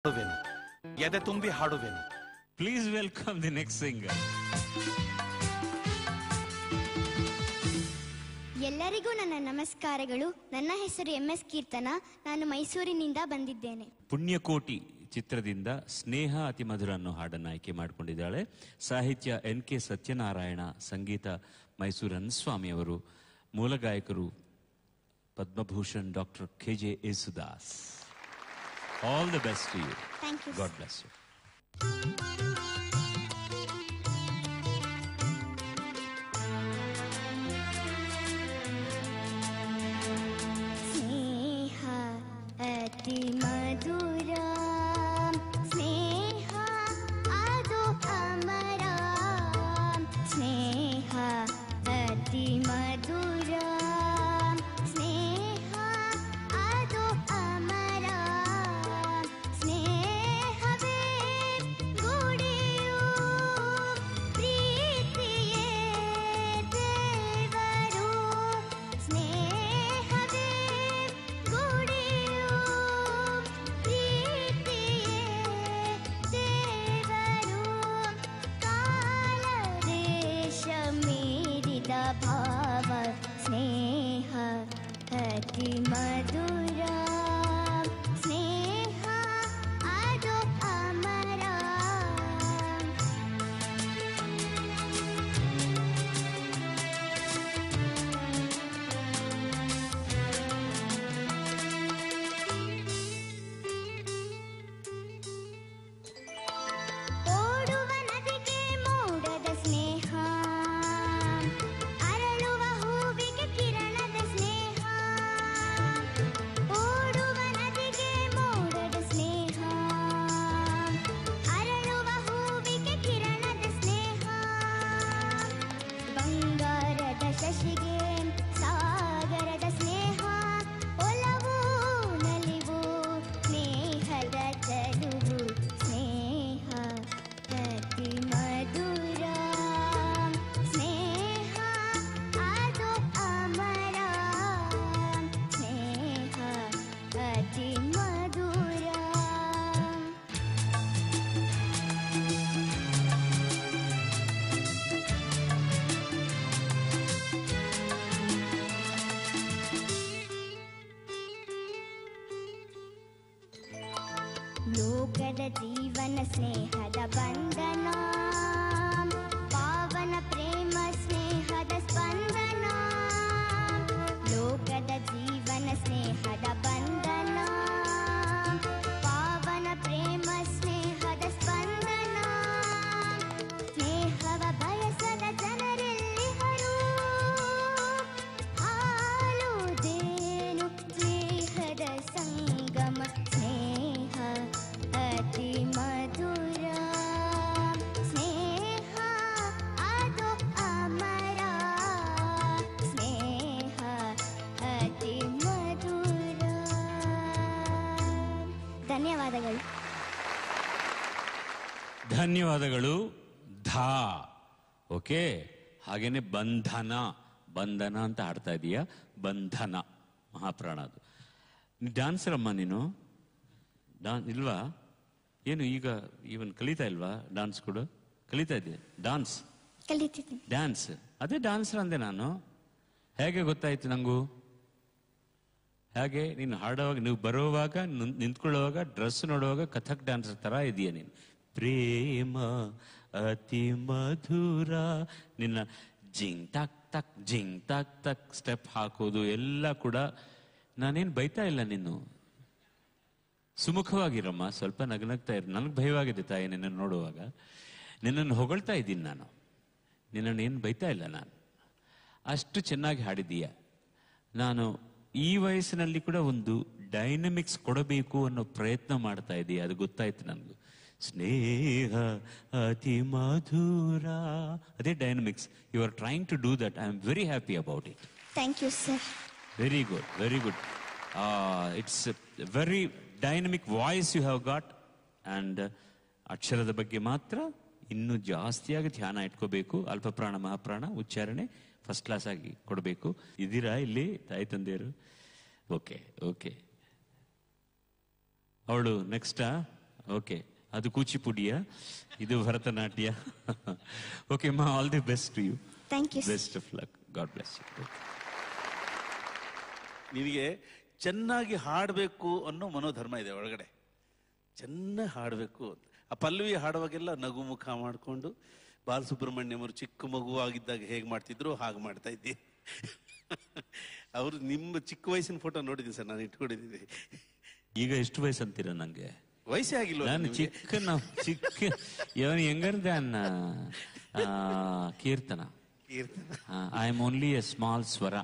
ಹಾಡುವೆನು, ಎದೆ ತುಂಬಿ ಹಾಡುವೆನು. Please welcome the next singer. ಎಲ್ಲರಿಗೂ ನನ್ನ ನಮಸ್ಕಾರಗಳು. ನನ್ನ ಹೆಸರು MS ಕೀರ್ತನ. ನಾನು ಮೈಸೂರಿನಿಂದ ಬಂದಿದ್ದೇನೆ. ಪುಣ್ಯಕೋಟಿ ಚಿತ್ರದಿಂದ ಸ್ನೇಹ ಅತಿ ಮಧುರ ಅನ್ನೋ ಹಾಡನ್ನು ಆಯ್ಕೆ ಮಾಡಿಕೊಂಡಿದ್ದಾಳೆ. ಸಾಹಿತ್ಯ NK ಸತ್ಯನಾರಾಯಣ, ಸಂಗೀತ ಮೈಸೂರು ಅನ್ಸ್ವಾಮಿ ಅವರು, ಮೂಲ ಗಾಯಕರು Padma Bhushan doctor KJ Yesudas. All the best to you. Thank you. God bless you. ಅತಿ ಮಧುರ ಸ್ನೇಹ ಅದು ಅಮರ, ಸ್ನೇಹ ಅತಿ ಮಧುರ ಸ್ನೇಹ ಅದು ಅಮರ, ಸ್ನೇಹವೇ ಗುಡಿಯು ಪ್ರೀತಿಯೇ ದೇವರು, ಸ್ನೇಹವೇ ಗುಡಿಯು ಪ್ರೀತಿಯೇ ದೇವರು, ಕಾಲ ದೇಶ ಮೀರಿದ ಭಾವ ಸ್ನೇಹ ಅತಿ ಮಧುರ, ಸ್ನೇಹ ಅದು ಅಮರ. ಓಡುವ ನದಿಗೆ ಮೋಡದ ಸ್ನೇಹ, ಅರಳುವ ಹೂವಿಗೆ ಕಿರಣದ ಸ್ನೇಹ, ಓಡುವ ನದಿಗೆ ಮೋಡದ ಸ್ನೇಹ, ಅರಳುವ ಹೂವಿಗೆ ಕಿರಣದ ಸ್ನೇಹ, ಬಂಗಾರದ ಶಶಿಗೆ ಸಾಗರದ ಸ್ನೇಹ, ಒಲವು ನಲಿವು ಸ್ನೇಹದ ಚಲುವು, ಸ್ನೇಹ ಅತಿ ಮಧುರ ಸ್ನೇಹ ಅದು ಅಮರ, ಸ್ನೇಹ ಅತಿ ಮಧುರ. ಲೋಕದ ಜೀವನ ಸ್ನೇಹದ ಬಂಧನ, ಪಾವನ ಪ್ರೇಮ ಸ್ನೇಹದ ಸ್ಪಂದನ, ಲೋಕದ ಜೀವನ ಸ್ನೇಹದ ಬಂಧನ, ಪಾವನ ಪ್ರೇಮ ಸ್ನೇಹದ ಸ್ಪಂದನ, ಸ್ನೇಹವ ಬಯಸದ ಜನರೆಲ್ಲಿಹರು, ಹಾಲು ದೇನು ಸ್ನೇಹದ ಸಂಗಮ, ಸ್ನೇಹ ಅತಿ ಮಧುರ ಸ್ನೇಹ ಅದು ಅಮರ, ಸ್ನೇಹ ಅತಿ ಮಧುರ. ಧನ್ಯವಾದಗಳು. ಧನ್ಯವಾದಗಳು. ಧಾ ಓಕೆ. ಹಾಗೇನೆ ಬಂಧನ, ಬಂಧನ ಅಂತ ಹಾಡ್ತಾ ಇದೀಯಾ. ಬಂಧನ ಮಹಾಪ್ರಾಣ ಅದು. ಡ್ಯಾನ್ಸರ್ ಅಮ್ಮ ನೀನು? ಇಲ್ವಾ? ಏನು ಈಗ ಇವನ್ ಕಲಿತಾ ಇಲ್ವಾ? ಡಾನ್ಸ್ ಕೂಡ ಕಲಿತಾ ಇದ್ದೆ. ಡಾನ್ಸ್ ಕಲಿತಿದ್ದೀನಿ. ಡ್ಯಾನ್ಸ್, ಅದೇ ಡಾನ್ಸರ್ ಅಂದೆ ನಾನು. ಹೇಗೆ ಗೊತ್ತಾಯ್ತು ನಂಗೂ? ಹೇಗೆ ನೀನು ಹಾಡುವಾಗ, ನೀವು ಬರುವಾಗ, ನಿಂತ್ಕೊಳ್ಳುವಾಗ, ಡ್ರೆಸ್ ನೋಡುವಾಗ ಕಥಕ್ ಡ್ಯಾನ್ಸರ್ ತರ ಇದೆಯಾ ನೀನು. ಪ್ರೇಮ ಅತಿ ಮಧುರ, ನಿನ್ನ ಜಿಂಗ್ ತಾಕ್ ತಕ್ ಜಿಂಗ್ ತಾಕ್ ತಕ್ ಸ್ಟೆಪ್ ಹಾಕೋದು ಎಲ್ಲ ಕೂಡ. ನಾನೇನು ಬೈತಾ ಇಲ್ಲ ನಿನ್ನು. ಸುಮುಖವಾಗಿರಮ್ಮ, ಸ್ವಲ್ಪ ನಗನಗ್ತಾ ಇರು. ನನಗೆ ಭಯವಾಗಿದೆ ತಾಯಿ ನಿನ್ನನ್ನು ನೋಡುವಾಗ. ನಿನ್ನನ್ನು ಹೊಗಳ್ತಾ ಇದ್ದೀನಿ ನಾನು, ನಿನ್ನನ್ನು ಏನು ಬೈತಾ ಇಲ್ಲ ನಾನು. ಅಷ್ಟು ಚೆನ್ನಾಗಿ ಹಾಡಿದೀಯ. ನಾನು ಈ ವಯಸ್ಸಿನಲ್ಲಿ ಕೂಡ ಒಂದು ಡೈನಮಿಕ್ಸ್ ಕೊಡಬೇಕು ಅನ್ನೋ ಪ್ರಯತ್ನ ಮಾಡ್ತಾ ಇದ್ದೀಯ, ಅದು ಗೊತ್ತಾಯ್ತು ನನಗೂ. ಸ್ನೇಹ ಅತಿ ಮಧುರ, ಅದೇ dynamics. You are trying to do that. I am very happy about it. Thank you sir. Very good, very good. It's very dynamic voice you have got. And ಅಕ್ಷರದ ಬಗ್ಗೆ ಮಾತ್ರ ಇನ್ನೂ ಜಾಸ್ತಿಯಾಗಿ ಧ್ಯಾನ ಇಟ್ಕೋಬೇಕು. ಅಲ್ಪಪ್ರಾಣ ಮಹಾಪ್ರಾಣ ಉಚ್ಚಾರಣೆ ಫಸ್ಟ್ ಕ್ಲಾಸ್ ಆಗಿ ಕೊಡಬೇಕು. ಇದ್ದೀರಾ ಇಲ್ಲಿ ತಾಯಿ ತಂದೆಯರು? Okay okay. ಅವಳು ನೆಕ್ಸ್ಟ್ ಓಕೆ, ಅದು ಕೂಚಿಪುಡಿಯ, ಇದು ಭರತನಾಟ್ಯ. ಓಕೆ ಮಾ, all the best to you. Thank you. Best of luck. God bless you. ನಿನಗೆ ಚೆನ್ನಾಗಿ ಹಾಡಬೇಕು ಅನ್ನೋ ಮನೋಧರ್ಮ ಇದೆ ಒಳಗಡೆ. ಚೆನ್ನಾಗಿ ಹಾಡಬೇಕು. ಆ ಪಲ್ಲವಿ ಹಾಡುವಾಗೆಲ್ಲ ನಗು ಮುಖ ಮಾಡಿಕೊಂಡು ಬಾಲಸುಬ್ರಹ್ಮಣ್ಯಮರು ಚಿಕ್ಕ ಮಗುವಾಗಿದ್ದಾಗ ಹೇಗೆ ಮಾಡ್ತಿದ್ರು ಹಾಗೆ ಮಾಡ್ತಾ ಇದ್ದಿ. ಅವರು ನಿಮ್ಮ ಚಿಕ್ಕ ವಯಸ್ಸಿನ ಫೋಟೋ ನೋಡಿದ್ದೀನಿ ಸರ್, ನಾನು ಇಟ್ಕೊಂಡಿದ್ದೀನಿ. ಈಗ ಎಷ್ಟು ವಯಸ್ಸು ಅಂತೀರ ನಂಗೆ? ವಯಸ್ಸೇ ಆಗಿಲ್ಲ ನಾನು ಚಿಕ್ಕ ಇವನು ಹೆಂಗಂದೆ ಅನ್ನ ಕೀರ್ತನ. I am only a small ಸ್ವರ.